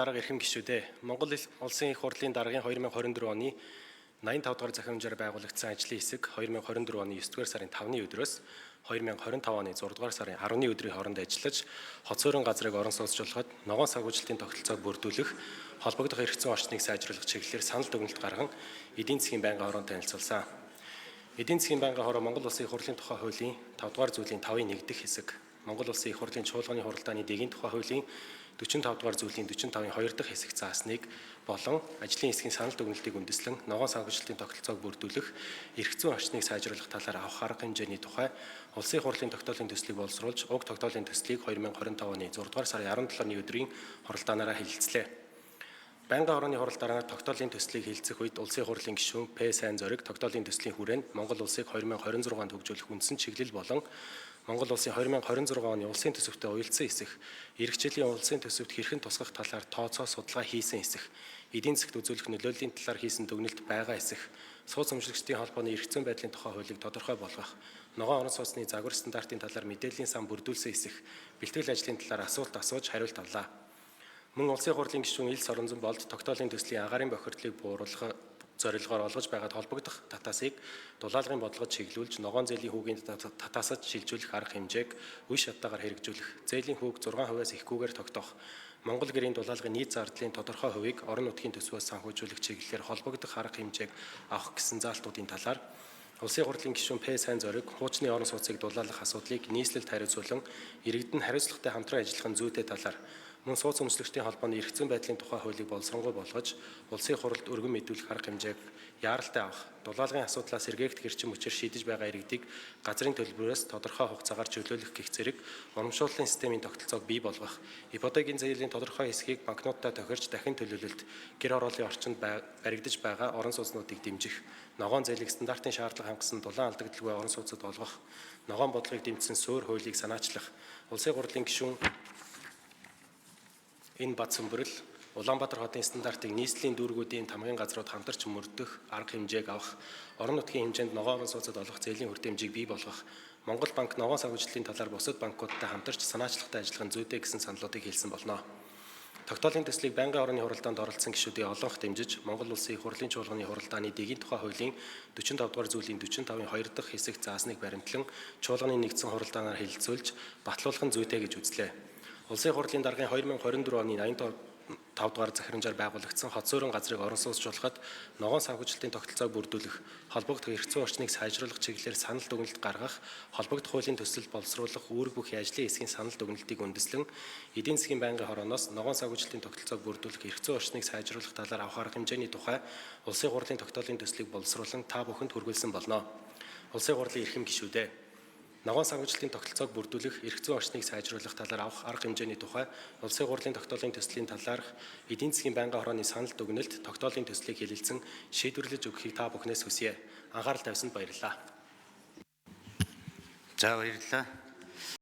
Дарга эрхэм гишүүдээ Монгол Улсын их хурлын даргын 2024 оны 85 дугаар захирамжаар байгуулагдсан ажлын хэсэг 2024 оны 9 дугаар сарын 5-ны өдрөөс 2025 оны 6 дугаар сарын 10-ны өдрийн хооронд ажиллаж, хоцорын газрыг орон сууцжуулахад ногоон санхүүжилтийн тогтолцоог бүрдүүлэх, холбогдох эрх зүйн орчныг сайжруулах чиглэлээр санал дүгнэлт гарган эдийн засгийн байнгын хороонд танилцуулсан. Эдийн засгийн байнгын хороо Монгол Улсын их хурлын тухай хуулийн 5 дугаар зүйлийн 5-ын 1 дэх хэсэг, Монгол Улсын их хурлын чуулганы хуралдааны дэгийн тухай хуулийн 45 дугаар зүйлийн 45-ын 2 дахь хэсэг заасныг болон ажлын хэсгийн санал дүгнэлтийг үндэслэн ногоон санхүүжилтийн тогтолцоог бүрдүүлэх, эрх зүйн орчныг сайжруулах талаар авах арга хэмжээний тухай Улсын их хурлын тогтоолын төслийг боловсруулж, уг тогтоолын төслийг 2025 оны 6 дугаар сарын 17-ны өдрийн хуралдаанаараа хэлэлцлээ. Байнгын хорооны хурал дараа тогтоолын төслийг хэлэлцэх үед Улсын их хурлын гишүүн П. Сайн зориг тогтоолын төслийн хүрээнд Монгол Улсыг 2026-нд хөгжүүлэх үндсэн чиглэл болон Монгол Улсын 2026 оны улсын төсөвтөд уялдсан хэсэх, иргэжлийн улсын төсөвт хэрхэн тусгах талаар тооцоо судалгаа хийсэн хэсэх, эдийн засгт үзүүлэх нөлөөлийн талаар хийсэн дүгнэлт байгаа хэсэх, сууц өмчлөгчдийн холбооны эрх зүйн байдлын тухай хуулийг тодорхой болгох, ногоон орон сууцны загвар стандартын талаар мэдээллийн сан бүрдүүлсэн хэсэх, бэлтгэл ажлын талаар асуулт асууж хариулт авлаа. Мөн Улсын хурлын гишүүн Ил Соронзон болд тогтоолын төслийн агаарын бохирдлыг бууруулах зорилгоор олгож байгаад холбогдох татаасыг дулаалгын бодлогод чиглүүлж, ногоон зээлийн хүүгийн татаасад шилжүүлэх арга хэмжээг үе шаттайгаар хэрэгжүүлэх, зээлийн хүүг 6%-аас ихгүйгээр тогтоох, Монгол гэрийн дулаалгын нийт зардлын тодорхой хувийг орон нутгийн төсвөөс санхүүжүүлэх чиглэлээр холбогдох арга хэмжээг авах гэсэн заалтуудын талаар Улсын хурлын гишүүн П. Сайн зориг хуучны орон сууцыг дулаалгах асуудлыг нийслэлд хариуцуулан иргэдэд хариуцлагатай хамтран ажиллахын зүйтэй талаар мөн сууц өмчлөгчдийн холбооны эрх зүйн байдлын тухай хуулийг боловсронгуй болгож, Улсын хуралд өргөн мэдүүлэх арга хэмжээг яаралтай авах, дулаалгын асуудлаас сэргээгдэх эрчим хүчээр шийдэж байгаа иргэдийг газрын төлбөрөөс тодорхой хугацаагаар чөлөөлөх гэх зэрэг урамшууллын системийн тогтолцоог бий болгох, ипотекийн зээлийн тодорхой хэсгийг банкнуудтай тохирч дахин төлөвлөлт, гэр ороолын орчинд баригдаж байгаа орон сууцнуудыг дэмжих, ногоон зээлийг стандартын шаардлага хангасан дулаан алдагдaltaгүй орон сууцад олгох, ногоон бодлогыг дэмжсэн суурь хуулийг санаачлах, Улсын хурлын гишүүн энэ бат сүмбэрэл Улаанбаатар хотын стандартыг нийслэлийн дүүргүүдийн тамгын газрууд хамтарч мөрдөх арга хэмжээг авах, орон нутгийн хэмжээнд ногоон орон сууцад олох зээлийн хүртээмжийг бий болгох, Монгол банк ногоон санхүүжилтийн талаар бусад банкудтай хамтарч санаачлагтай ажиллахын зүйтэй гэсэн саналуудыг хэлсэн болно. Тогтоолын төслийг байнгын хорооны хуралдаанд оролцсон гишүүдийн олонх дэмжиж, Монгол Улсын их хурлын чуулганы хуралдааны дэгийн тухай хуулийн 45 дугаар зүйлийн 45-ын 2 дахь хэсэг заасныг баримтлан чуулганы нэгдсэн хуралдаанаар хэлэлцүүлж, батлуулах нь зүйтэй гэж үзлээ. Улсын хурлын даргын 2024 оны 85 дугаар захирамжаар байгуулагдсан хоцорын газрыг орон сууцжуулахад ногоон санхүүжилтийн тогтолцоог бүрдүүлэх, холбогдох эрх зүйн орчныг сайжруулах чиглэлээр санал дүгнэлт гаргах, холбогдох хуулийн төсөл боловсруулах үүрэг бүхий ажлын хэсгийн санал дүгнэлтийг үндэслэн, эдийн засгийн байнгын хорооноос ногоон санхүүжилтийн тогтолцоог бүрдүүлэх, эрх зүйн орчныг сайжруулах талаар авах арга хэмжээний тухай Улсын хурлын тогтоолын төслийг боловсруулан та бүхэнд хүргэлсэн болно. Улсын хурлын эрхэм гишүүдээ ногоон санхүүжилтийн тогтолцоог бүрдүүлэх, эрх зүйн орчныг сайжруулах талаар авах арга хэмжээний тухай Улсын хурлын тогтоолын төслийн талаарх эдийн засгийн байнгын хорооны санал дүгнэлт тогтоолын төслийг хэлэлцэн шийдвэрлэж өгөхийг та бүхнээс хүсье. Анхаарал тавьсанд баярлалаа. За баярлалаа.